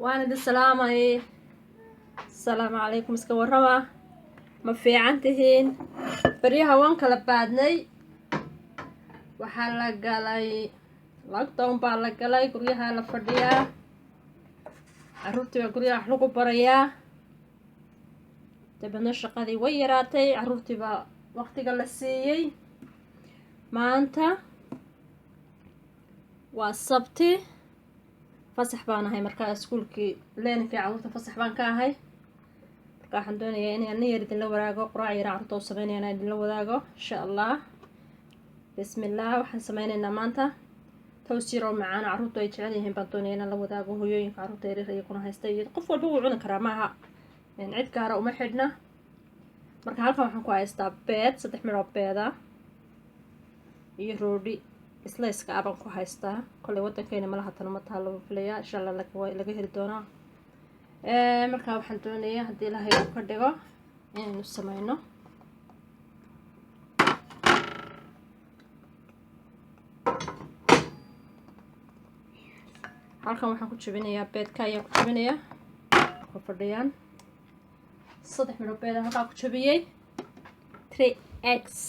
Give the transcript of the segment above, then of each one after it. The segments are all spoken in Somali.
وانا دي السلامة ايه. السلام عليكم اسكا ورما ما في عنتهين بريها وان kala baadnay waxaa la galay lockdown baa la galay guryaha la fadhiyaa caruurtii baa guryaha wax lagu barayaa dabadna shaqadii way yaraatay caruurtii baa waqtiga la siiyey maanta waa sabti fasax baan ahay markaa iskuulkii leenkii caruurta fasax baan ka ahay markaa waxaan doonayaa inaan yar idin la wadaago quraac yar caruurta u sameynayaan idin la wadaago insha allah bismillah waxaan sameynaynaa maanta toast yar oo macaan caruurtu ay jecel yihiin baan doonayaa inaan la wadaago hooyooyinka caruurta yaryar iyaguna haysta iyo qof walba wuu cuni karaa maaha cid gaara uma xidhna marka halkan waxaan ku haystaa beed 3 midho beeda iyo roodhi islayska abaan ku haystaa kolay wadankeena malaha tan ma taalo filaya insha allah laga heli doonaa markaa waxaan doonayaa haddii ilaahay uu ka dhigo inaynu sameyno halkan waxaan ku jabinayaa beedka ayaan ku jabinayaa ku fadhiyaan 3 midho beed halkaa ku jabiyey 3 eggs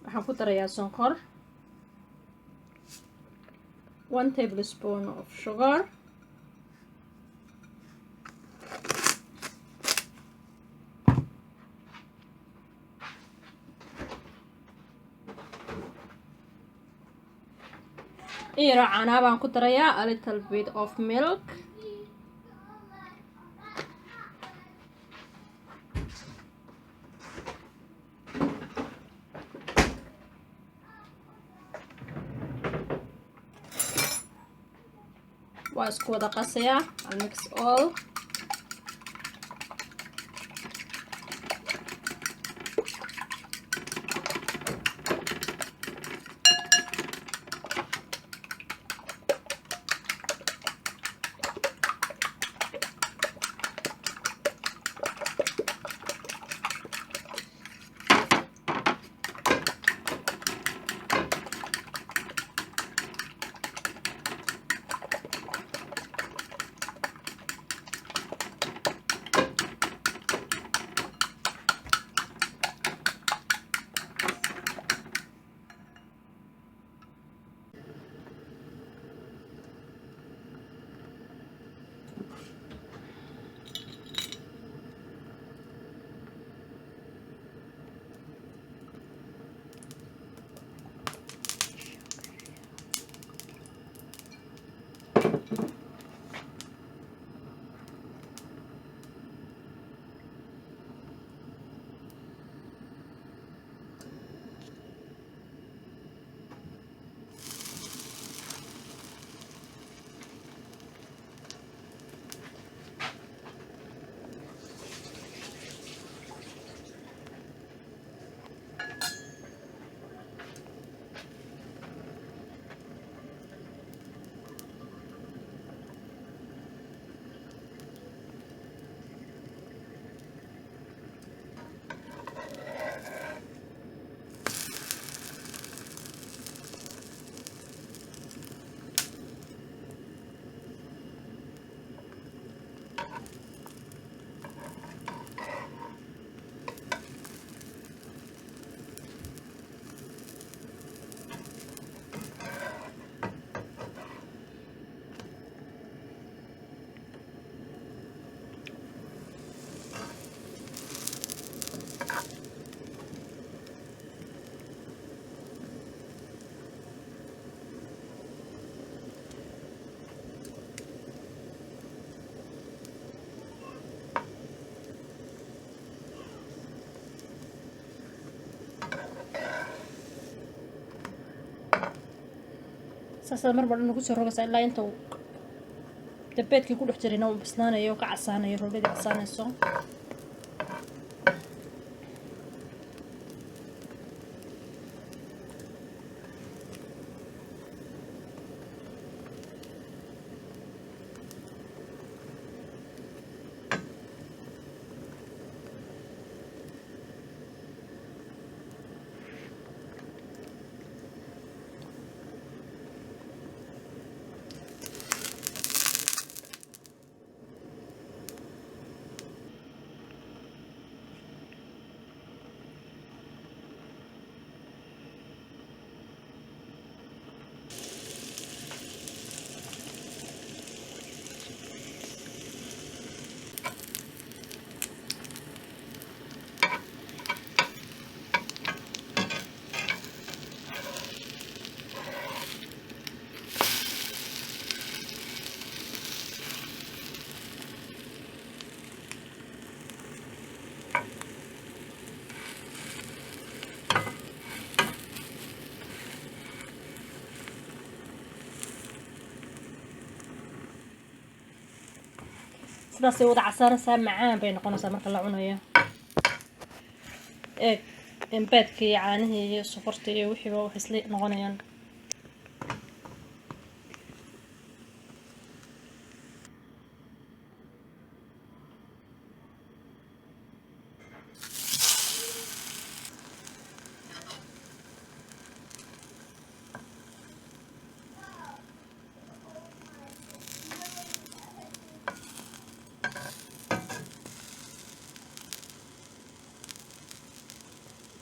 waxaan ku darayaa sonkor 1 tablespoon of sugar iyo caano baan ku darayaa a little bit of milk waa isku wada qasayaa I'll mix all saasada mar badan ugu soo rogaysaa ilaa inta uu dabeedkii ku dhex jirayna uu bislaanayo ka casaanayo roodhidii casaanayso sidaasay wada casaanaysaa, macaan bay noqonaysaa marka la cunayo. eeg beedkii iyo caanihii iyo sokorta iyo wixiiba wax isla noqonayaan.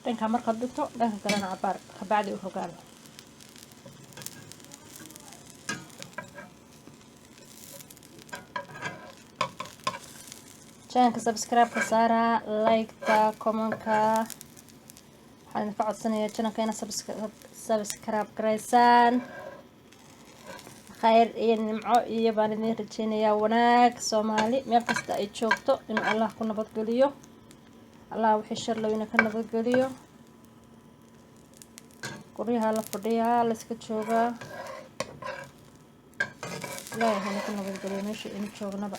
dhanka markaad dhigto dhanka kalena cabaar kabacdi u rogaan. channelka subscribe-ka saara, like-ta, comment-ka. waxaan idinka codsanayaa channelka inaad subscribe garaysaan. khayr iyo nimco iyo baan idin rajeynayaa, wanaag Soomaali meel kasta ay joogto inuu Allah ku nabadgeliyo. Allah wixii shar lowna ka nabadgeliyo. guryaha la fadhiyaa la iska joogaa, ilaahay ha ku nabadgeliyo meesha in joognaba.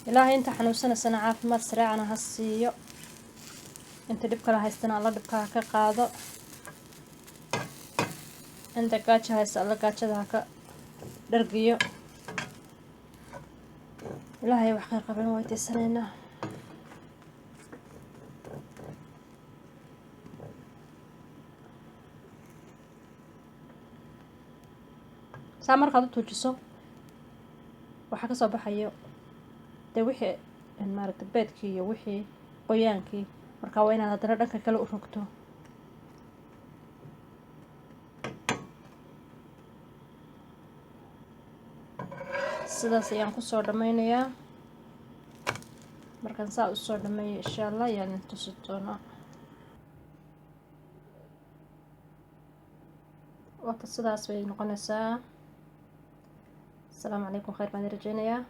ilaahay inta xanuunsanaysana caafimaad sariicana ha siiyo, inta dhib kala haystana alla dhibka ha ka qaado, inta gaajo haysta alla gaajada ha ka dhargiyo. ilaahay wax khayr qaban weydiisanaynaa. saa markaad u tuujiso waxaa kasoo baxayo dee wixii maaragta beedkii iyo wixii qoyaankii, markaa waa inaad haddana dhanka kale u rogto. sidaas ayaan kusoo dhammaynayaa. markaan saa usoo dhammeeyo insha Allah ayaan idin tusi doonaa. wata sidaas bay noqonaysaa. السلام عليكم، خير بان رجينا.